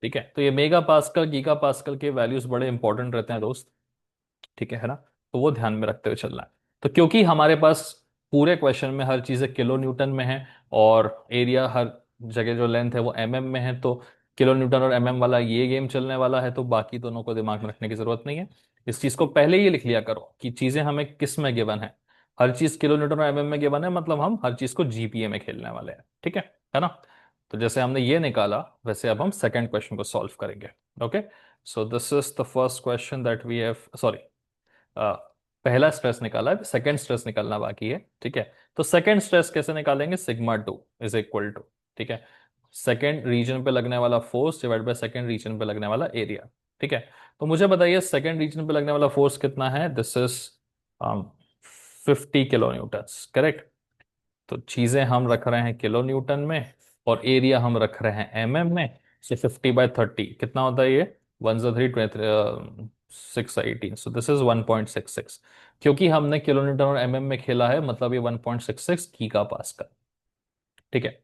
ठीक है। तो ये मेगा पास्कल गीगा पास्कल के वैल्यूज बड़े इंपॉर्टेंट रहते हैं दोस्त, ठीक है ना। तो वो ध्यान में रखते हुए चलना है। तो क्योंकि हमारे पास पूरे क्वेश्चन में हर चीज़ किलो न्यूटन में है, और एरिया हर जगह जो लेंथ है वो एमएम में है, तो किलो न्यूटन और एमएम वाला ये गेम चलने वाला है, तो बाकी दोनों को दिमाग में रखने की जरूरत नहीं है। इस चीज़ को पहले ही लिख लिया करो कि चीज़ें हमें किस में गिवन है। हर चीज़ किलो न्यूटन और एमएम में गिवन है, मतलब हम हर चीज़ को जीपीए में खेलने वाले हैं, ठीक है ना। तो जैसे हमने ये निकाला, वैसे अब हम सेकंड क्वेश्चन को सॉल्व करेंगे। Okay, so this is the first question that we have, sorry, पहला स्ट्रेस निकाला है, सेकंड स्ट्रेस निकालना बाकी है, ठीक है। तो सेकंड स्ट्रेस कैसे निकालेंगे, सिग्मा 2 इज इक्वल टू, ठीक है, सेकंड रीजन पे लगने वाला force divide by second region पे लगने वाला एरिया, ठीक है। तो मुझे बताइए सेकंड रीजन पे लगने वाला फोर्स कितना है, this is 50 kilo Newton, correct. तो चीजें हम रख रहे हैं किलो न्यूटन में, और एरिया हम रख रहे हैं एमएम में, से 50/30 कितना होता है ये, 1 3 6 18, सो दिस इज 1.66। क्योंकि हमने किलो न्यूटन और एमएम में खेला है, मतलब ये 1.66 गीगा पास्कल, ठीक है।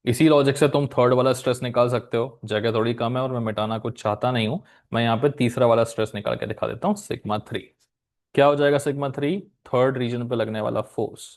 इसी लॉजिक से तुम थर्ड वाला स्ट्रेस निकाल सकते हो, जगह थोड़ी कम है और मैं मिटाना कुछ चाहता नहीं हूं। मैं यहाँ पे तीसरा वाला स्ट्रेस निकाल के दिखा देता हूँ, सिग्मा 3। क्या हो जाएगा सिग्मा 3? थर्ड रीजन पे लगने वाला फोर्स,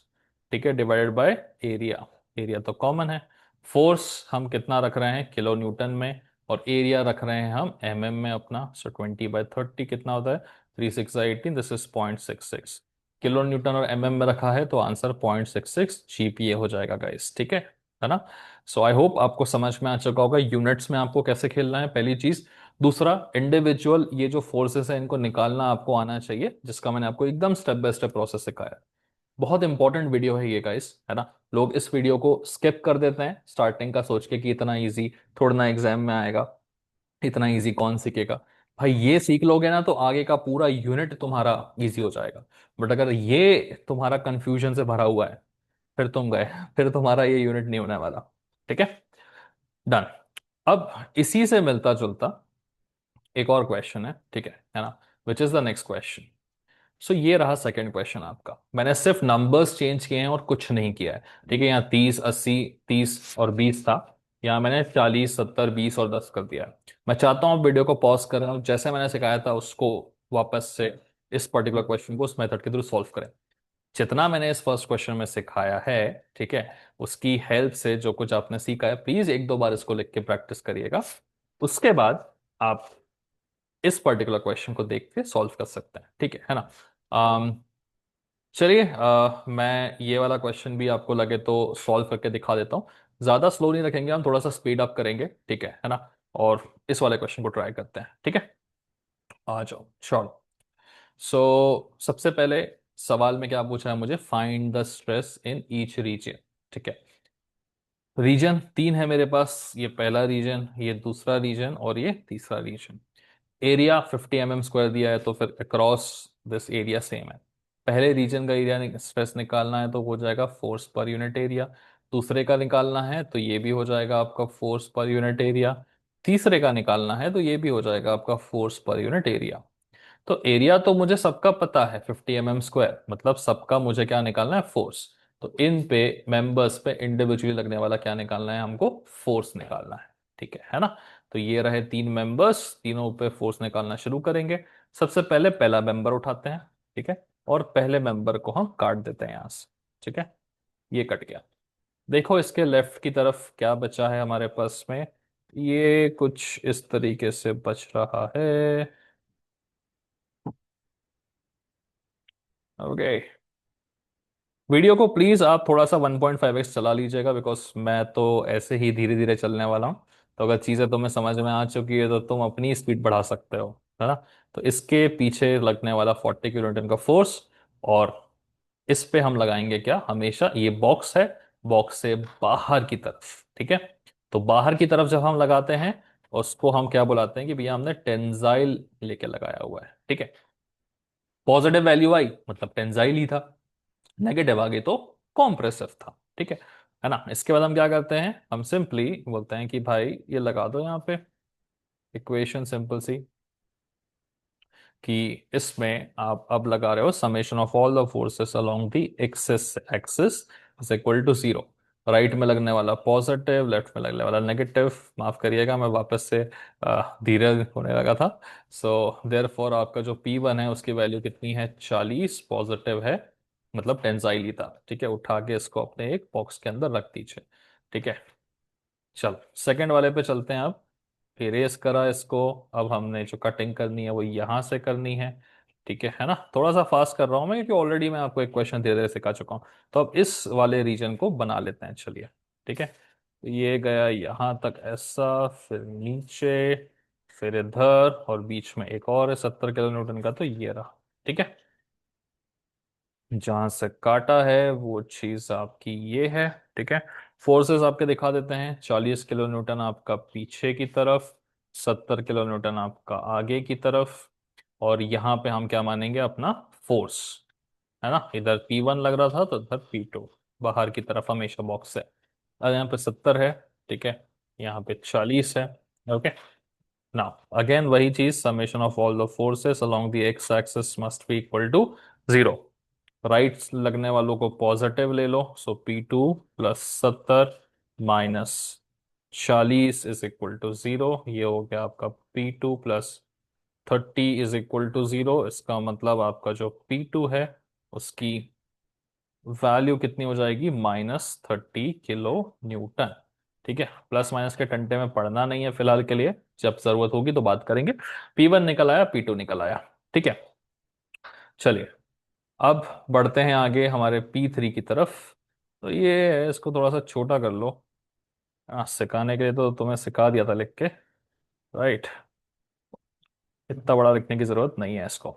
ठीक है, डिवाइडेड बाय एरिया। एरिया तो कॉमन है। फोर्स हम कितना रख रहे हैं, किलो न्यूटन में, और एरिया रख रहे हैं हम एमएम में अपना। सो 20/30 कितना होता है, 3 6 18, दिस इज 0.66। किलो न्यूटन और एमएम में रखा है तो आंसर 0.66 जीपीए हो जाएगा गाइस, ठीक है ना। सो आई होप आपको समझ में आ चुका होगा यूनिट्स में आपको कैसे खेलना है, पहली चीज। दूसरा, इंडिविजुअल ये जो फोर्सेस है इनको निकालना आपको आना चाहिए, जिसका मैंने आपको एकदम स्टेप बाय स्टेप प्रोसेस सिखाया। बहुत इंपॉर्टेंट वीडियो है ये गाइस, है ना। लोग इस वीडियो को स्किप कर देते हैं स्टार्टिंग का, सोच के कि इतना इजी थोड़ा ना एग्जाम में आएगा, इतना इजी कौन सीखेगा। भाई ये सीख लोगे ना तो आगे का पूरा यूनिट तुम्हारा इजी हो जाएगा। बट अगर ये तुम्हारा कंफ्यूजन से भरा हुआ है, फिर तुम गए, फिर तुम्हारा ये यूनिट नहीं होने वाला। ठीक है, डन। अब इसी से मिलता जुलता एक और क्वेश्चन है, ठीक है ना, which is the next question. So ये रहा सेकंड क्वेश्चन आपका। मैंने सिर्फ नंबर्स चेंज किए हैं और कुछ नहीं किया है, ठीक है। यहाँ 30 80, 30 और 20 था, यहाँ मैंने 40 70 20 और 10 कर दिया है। मैं चाहता हूँ आप वीडियो को पॉज करें और जैसे मैंने सिखाया था उसको वापस से इस पर्टिकुलर क्वेश्चन को उस मेथड के थ्रू सॉल्व करें। जितना मैंने इस फर्स्ट क्वेश्चन में सिखाया है, ठीक है, उसकी हेल्प से जो कुछ आपने सीखा है प्लीज एक दो बार इसको लिख के प्रैक्टिस करिएगा। उसके बाद आप इस पर्टिकुलर क्वेश्चन को देख के सॉल्व कर सकते हैं, ठीक है ना। चलिए, मैं ये वाला क्वेश्चन भी आपको लगे तो सॉल्व करके दिखा देता हूँ। ज़्यादा स्लो नहीं रखेंगे हम, थोड़ा सा स्पीड अप करेंगे, ठीक है ना। और इस वाले क्वेश्चन को ट्राई करते हैं, ठीक है। आ जाओ, श्योर। सबसे पहले सवाल में क्या पूछा है मुझे, find the stress in each region. ठीक है, रीजन तीन है मेरे पास, ये पहला रीजन, ये दूसरा रीजन और ये तीसरा रीजन। एरिया 50 mm² दिया है तो फिर अक्रॉस दिस एरिया सेम है। पहले रीजन का एरिया स्ट्रेस निकालना है तो हो जाएगा फोर्स पर यूनिट एरिया। दूसरे का निकालना है तो ये भी हो जाएगा आपका फोर्स पर यूनिट एरिया। तीसरे का निकालना है तो ये भी हो जाएगा आपका फोर्स पर यूनिट एरिया। तो एरिया तो मुझे सबका पता है 50 mm², मतलब सबका मुझे क्या निकालना है, फोर्स। तो इन पे मेंबर्स पे इंडिविजुअली लगने वाला क्या निकालना है हमको, फोर्स निकालना है ना। तो ये रहे तीन मेंबर्स, तीनों पे फोर्स निकालना शुरू करेंगे। सबसे पहले पहला मेंबर उठाते हैं, ठीक है, और पहले मेंबर को हम काट देते हैं यहां से। ठीक है, ये कट गया। देखो इसके लेफ्ट की तरफ क्या बचा है हमारे पास में, ये कुछ इस तरीके से बच रहा है। ओके, वीडियो को प्लीज आप थोड़ा सा 1.5x चला लीजिएगा, बिकॉज मैं तो ऐसे ही धीरे धीरे चलने वाला हूँ। तो अगर चीज़ें तुम्हें समझ में आ चुकी है तो तुम अपनी स्पीड बढ़ा सकते हो, है ना। तो इसके पीछे लगने वाला 40 kN का फोर्स, और इस पे हम लगाएंगे क्या, हमेशा ये बॉक्स है, बॉक्स से बाहर की तरफ, ठीक है। तो बाहर की तरफ जब हम लगाते हैं उसको हम क्या बुलाते हैं कि भैया हमने टेंजाइल लेके लगाया हुआ है, ठीक है। पॉजिटिव वैल्यू आई मतलब टेंजाइल ही था, नेगेटिव आ गई तो कॉम्प्रेसिव था, ठीक है ना। इसके बाद हम क्या करते हैं, हम सिंपली बोलते हैं कि भाई ये लगा दो यहाँ पे इक्वेशन सिंपल सी, कि इसमें आप अब लगा रहे हो summation of all the forces along the axis axis is equal to 0। Right में लगने वाला पॉजिटिव, लेफ्ट में लगने वाला नेगेटिव। माफ करिएगा मैं वापस से धीरे होने लगा था। सो देयर फॉर आपका जो P1 है उसकी वैल्यू कितनी है, 40, पॉजिटिव है, मतलब टेंसाइल ही था, ठीक है। उठा के इसको अपने एक बॉक्स के अंदर रख दीजिए, ठीक है। चल सेकंड वाले पे चलते हैं अब। इरेज करा इसको, अब हमने जो कटिंग करनी है वो यहां से करनी है है ना। थोड़ा सा फास्ट कर रहा हूं मैं क्योंकि ऑलरेडी मैं आपको एक क्वेश्चन धीरे धीरे सिखा चुका हूं। तो अब इस वाले रीजन को बना लेते हैं, चलिए, ठीक है। तो ये गया यहां तक ऐसा, फिर नीचे, फिर इधर, और बीच में एक और है 70 kN का, तो ये रहा, ठीक है। जहां से काटा है वो चीज आपकी ये है, ठीक है। फोर्सेस आपके दिखा देते हैं, 40 kN आपका पीछे की तरफ, 70 kN आपका आगे की तरफ, और यहाँ पे हम क्या मानेंगे, अपना फोर्स, है ना। इधर P1 लग रहा था तो इधर P2, बाहर की तरफ हमेशा बॉक्स है। और यहाँ पे 70 है, ठीक है, यहाँ पे 40 है। ओके, नाउ अगेन वही चीज, summation of all the forces along the x axis must be equal to 0। Right लगने वालों को पॉजिटिव ले लो, so P2 + 70 -40 is equal to 0। ये हो गया आपका P2 plus 30 is equal to 0। इसका मतलब आपका जो P2 है उसकी वैल्यू कितनी हो जाएगी, -30 किलो न्यूटन। ठीक है, प्लस माइनस के टंटे में पढ़ना नहीं है फिलहाल के लिए, जब जरूरत होगी तो बात करेंगे। P1 निकल आया, P2 निकल आया। ठीक है, चलिए अब बढ़ते हैं आगे हमारे P3 की तरफ। तो ये है, इसको थोड़ा सा छोटा कर लो। सिखाने के लिए तो तुम्हें सिखा दिया था लिख के, राइट। इतना बड़ा लिखने की जरूरत नहीं है इसको।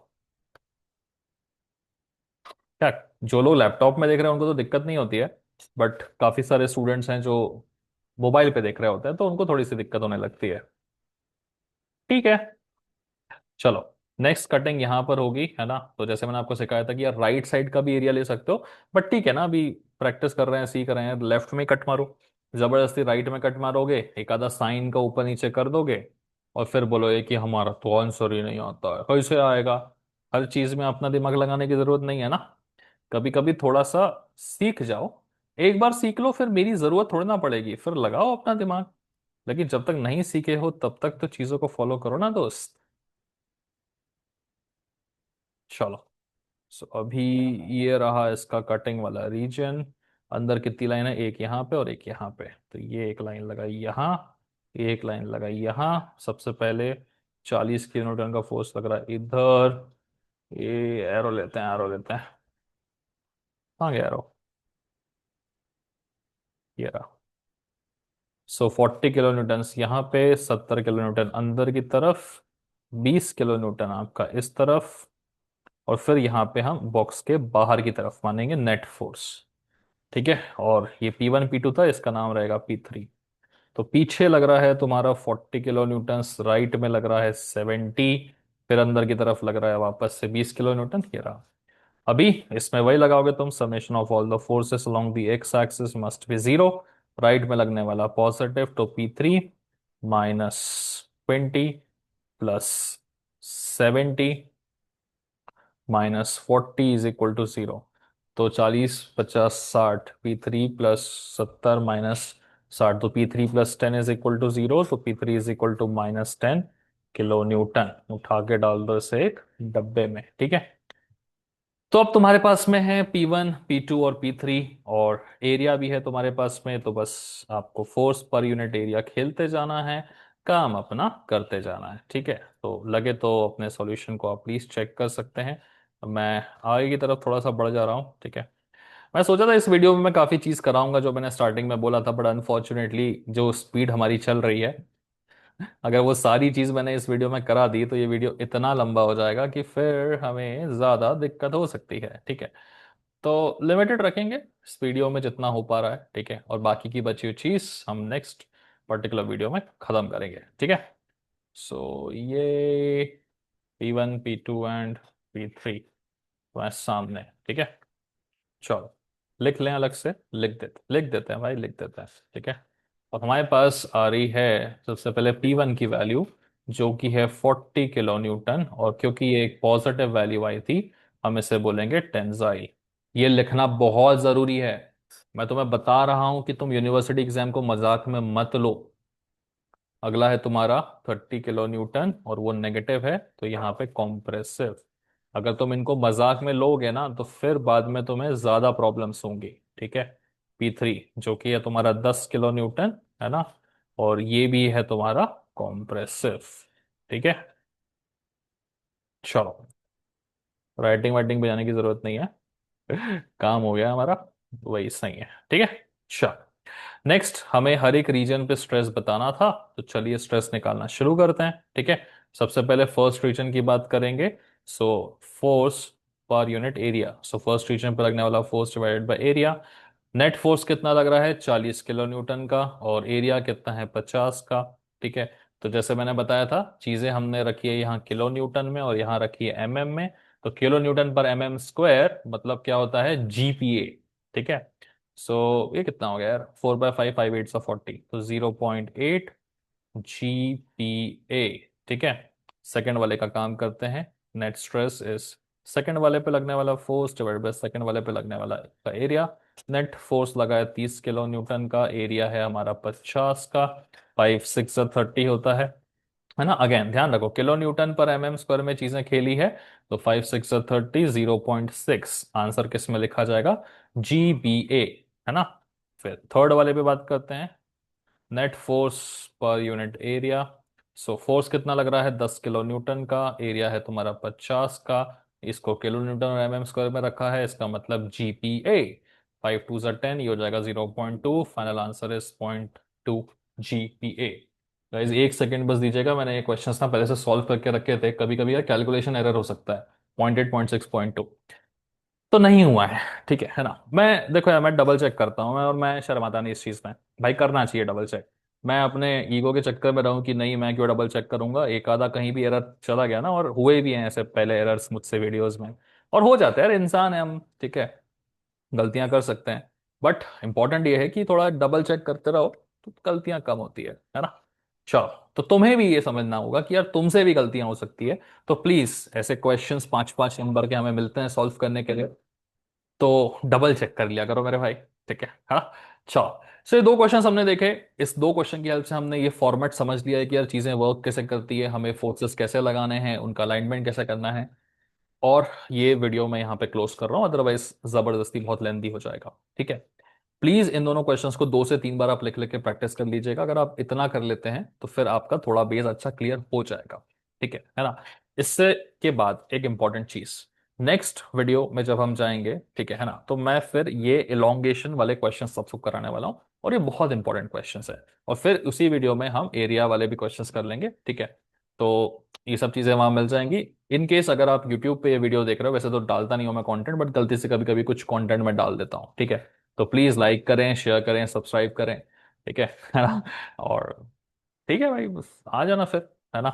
क्या, जो लोग लैपटॉप में देख रहे हैं उनको तो दिक्कत नहीं होती है, बट काफी सारे स्टूडेंट्स हैं जो मोबाइल पे देख रहे होते हैं तो उनको थोड़ी सी दिक्कत होने लगती है। ठीक है, चलो। नेक्स्ट कटिंग यहाँ पर होगी, है ना। तो जैसे मैंने आपको सिखाया था कि यार राइट साइड का भी एरिया ले सकते हो, बट ठीक है ना, अभी प्रैक्टिस कर रहे हैं, सीख रहे हैं, लेफ्ट में कट मारो। जबरदस्ती राइट में कट मारोगे, एक आधा साइन का ऊपर नीचे कर दोगे, और फिर बोलोगे कि हमारा तो आंसर ही नहीं आता है। कैसे आएगा? हर चीज में अपना दिमाग लगाने की जरूरत नहीं है ना। कभी कभी थोड़ा सा सीख जाओ। एक बार सीख लो, फिर मेरी जरूरत थोड़ी ना पड़ेगी, फिर लगाओ अपना दिमाग। लेकिन जब तक नहीं सीखे हो तब तक तो चीजों को फॉलो करो ना दोस्त। चलो, अभी ये रहा इसका कटिंग वाला रीजन। अंदर कितनी लाइन है, एक यहाँ पे और एक यहाँ पे। तो ये एक लाइन लगाई यहाँ, ये एक लाइन लगाई यहाँ। सबसे पहले 40 किलो न्यूटन का फोर्स लग रहा है इधर। ये एरो लेते हैं, एरो लेते हैं। कहाँ गया एरो? ये रहा। सो 40 किलो न्यूटन यहाँ पे, 70 किलो न्यूटन अंदर की तरफ, 20 किलो न्यूटन आपका इस तरफ, और फिर यहाँ पे हम बॉक्स के बाहर की तरफ मानेंगे नेट फोर्स। ठीक है, और ये P1 P2 था, इसका नाम रहेगा P3। तो पीछे लग रहा है तुम्हारा 40 किलो न्यूटन, राइट में लग रहा है 70, फिर अंदर की तरफ लग रहा है वापस से 20 किलो न्यूटन। ये रहा। अभी इसमें वही लगाओगे तुम, summation of all the forces along the x axis must B 0। Right में लगने वाला पॉजिटिव, तो P3 -20 plus 70 -40 is equal to 0। तो 40 50 60, P3 प्लस 70 - 60, तो P3 + 10 इज इक्वल टू 0। तो P3 is equal to -10 kilo newton. उठा के डाल दो इसे एक डब्बे में। ठीक है, तो अब तुम्हारे पास में है P1 P2 और P3, और एरिया भी है तुम्हारे पास में। तो बस आपको फोर्स पर यूनिट एरिया खेलते जाना है, काम अपना करते जाना है। ठीक है, तो लगे तो अपने सॉल्यूशन को आप प्लीज चेक कर सकते हैं। मैं आगे की तरफ थोड़ा सा बढ़ जा रहा हूँ। ठीक है, मैं सोचा था इस वीडियो में मैं काफ़ी चीज़ कराऊंगा जो मैंने स्टार्टिंग में बोला था, बट अनफॉर्चुनेटली जो स्पीड हमारी चल रही है, अगर वो सारी चीज मैंने इस वीडियो में करा दी तो ये वीडियो इतना लंबा हो जाएगा कि फिर हमें ज्यादा दिक्कत हो सकती है। ठीक है, तो लिमिटेड रखेंगे इस वीडियो में जितना हो पा रहा है। ठीक है, और बाकी की बची हुई चीज हम नेक्स्ट पर्टिकुलर वीडियो में खत्म करेंगे। ठीक है, सो ये P1 P2 एंड P3 तुम्हारे सामने। ठीक है, चलो लिख लें, अलग से लिख देते हैं भाई, लिख देते हैं। ठीक है, और हमारे पास आ रही है सबसे पहले P1 की वैल्यू, जो कि है 40 किलो न्यूटन, और क्योंकि ये एक पॉजिटिव वैल्यू आई थी, हम इसे बोलेंगे टेंजाइल। ये लिखना बहुत जरूरी है। मैं तुम्हें बता रहा हूं कि तुम यूनिवर्सिटी एग्जाम को मजाक में मत लो। अगला है तुम्हारा 30 किलो न्यूटन, और वो नेगेटिव है, तो यहाँ पे कॉम्प्रेसिव। अगर तुम इनको मजाक में लोगे ना तो फिर बाद में तुम्हें ज्यादा प्रॉब्लम्स होंगी। ठीक है, P3 जो कि है तुम्हारा 10 किलो न्यूटन, है ना, और ये भी है तुम्हारा कॉम्प्रेसिव। ठीक है, चलो राइटिंग वाइटिंग पे जाने की जरूरत नहीं है। काम हो गया हमारा, वही सही है। ठीक है, चलो नेक्स्ट हमें हर एक रीजन पे स्ट्रेस बताना था, तो चलिए स्ट्रेस निकालना शुरू करते हैं। ठीक है, सबसे पहले फर्स्ट रीजन की बात करेंगे। So force per unit area, so first region पर लगने वाला force divided by area. Net force कितना लग रहा है, 40 किलो न्यूटन का, और एरिया कितना है, 50 का। ठीक है, तो जैसे मैंने बताया था, चीजें हमने रखी है यहाँ किलो न्यूटन में और यहाँ रखी है mm में। तो किलो न्यूटन पर mm² मतलब क्या होता है, GPa। ठीक है, सो ये कितना हो गया यार, 4/5, 5 8 40, तो 0.8 GPa। ठीक है, सेकंड वाले का काम करते हैं। नेट स्ट्रेस इज सेकंड वाले पे लगने वाला फोर्स डिवाइड बाय सेकंड वाले पे लगने वाला का एरिया। नेट फोर्स लगा है 30 किलो न्यूटन का, एरिया है हमारा 50 का, 5 6 30 होता है ना। अगेन ध्यान रखो, किलो न्यूटन पर एम एम स्क्वायर में चीजें खेली है, तो 5 6 30 0.6 आंसर किस में लिखा जाएगा, GBA, है ना। फिर थर्ड वाले पे बात करते हैं, net force per unit area. So force कितना लग रहा है, 10 किलो न्यूटन का, एरिया है तुम्हारा 50 का, इसको किलो न्यूटन और एम एम स्क्वायर में रखा है, इसका मतलब GPA, 5 2 10, ये हो जाएगा 0.2, final answer is 0.2 GPA। Guys एक सेकंड बस दीजिएगा, मैंने ये क्वेश्चन ना पहले से सॉल्व करके रखे थे, कभी कभी यार कैलकुलेशन एरर हो सकता है, 0.8 0.6 0.2 तो नहीं हुआ है, ठीक है ना। मैं देखो यार, मैं डबल चेक करता हूँ मैं, और मैं शर्माता नहीं इस चीज में, भाई करना चाहिए डबल चेक। मैं अपने ईगो के चक्कर में रहूं कि नहीं मैं क्यों डबल चेक करूंगा, एक आधा कहीं भी एरर चला गया ना, और हुए भी हैं ऐसे पहले एरर्स मुझसे वीडियोस में, और हो जाते हैं यार, इंसान है हम, ठीक है, गलतियां कर सकते हैं। बट इंपॉर्टेंट ये है कि थोड़ा डबल चेक करते रहो, तो गलतियां कम होती है ना। चलो, तो तुम्हें भी ये समझना होगा कि यार तुमसे भी गलतियां हो सकती है, तो प्लीज ऐसे क्वेश्चंस 5 5 नंबर के हमें मिलते हैं सॉल्व करने के लिए, तो डबल चेक कर लिया करो मेरे भाई, ठीक है हाँ। चलो, सो ये दो क्वेश्चन हमने देखे, इस दो क्वेश्चन की हेल्प से हमने ये फॉर्मेट समझ लिया है कि यार चीजें वर्क कैसे करती है, हमें फोर्सेस कैसे लगाने हैं, उनका अलाइनमेंट कैसे करना है। और ये वीडियो मैं यहाँ पे क्लोज कर रहा हूँ, अदरवाइज जबरदस्ती बहुत लेंदी हो जाएगा, ठीक है। प्लीज इन दोनों क्वेश्चंस को 2 से 3 बार आप लिख लिख के प्रैक्टिस कर लीजिएगा, अगर आप इतना कर लेते हैं तो फिर आपका थोड़ा बेस अच्छा क्लियर हो जाएगा, ठीक है ना। इससे के बाद एक इंपॉर्टेंट चीज, नेक्स्ट वीडियो में जब हम जाएंगे, ठीक है ना, तो मैं फिर ये इलोंगेशन वाले क्वेश्चन सबको कराने वाला हूँ, और ये बहुत इंपॉर्टेंट क्वेश्चन है। और फिर उसी वीडियो में हम एरिया वाले भी क्वेश्चंस कर लेंगे, ठीक है। तो ये सब चीजें वहां मिल जाएंगी। इन केस अगर आप यूट्यूब पे ये वीडियो देख रहे हो, वैसे तो डालता नहीं हूं मैं कंटेंट, बट गलती से कभी कभी कुछ कंटेंट में डाल देता हूँ, ठीक है। तो प्लीज लाइक करें, शेयर करें, सब्सक्राइब करें, ठीक है ना। और ठीक है भाई, बस आ जाना फिर, है ना।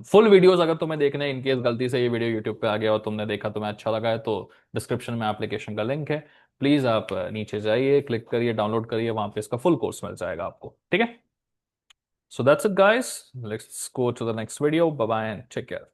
फुल वीडियोस अगर तुम्हें देखने, इन केस गलती से ये वीडियो यूट्यूब पे आ गया और तुमने देखा, तुम्हें अच्छा लगा है, तो डिस्क्रिप्शन में एप्लीकेशन का लिंक है, प्लीज आप नीचे जाइए, क्लिक करिए, डाउनलोड करिए, वहां पे इसका फुल कोर्स मिल जाएगा आपको, ठीक है। So that's it guys, let's go to the next video, bye bye and take care.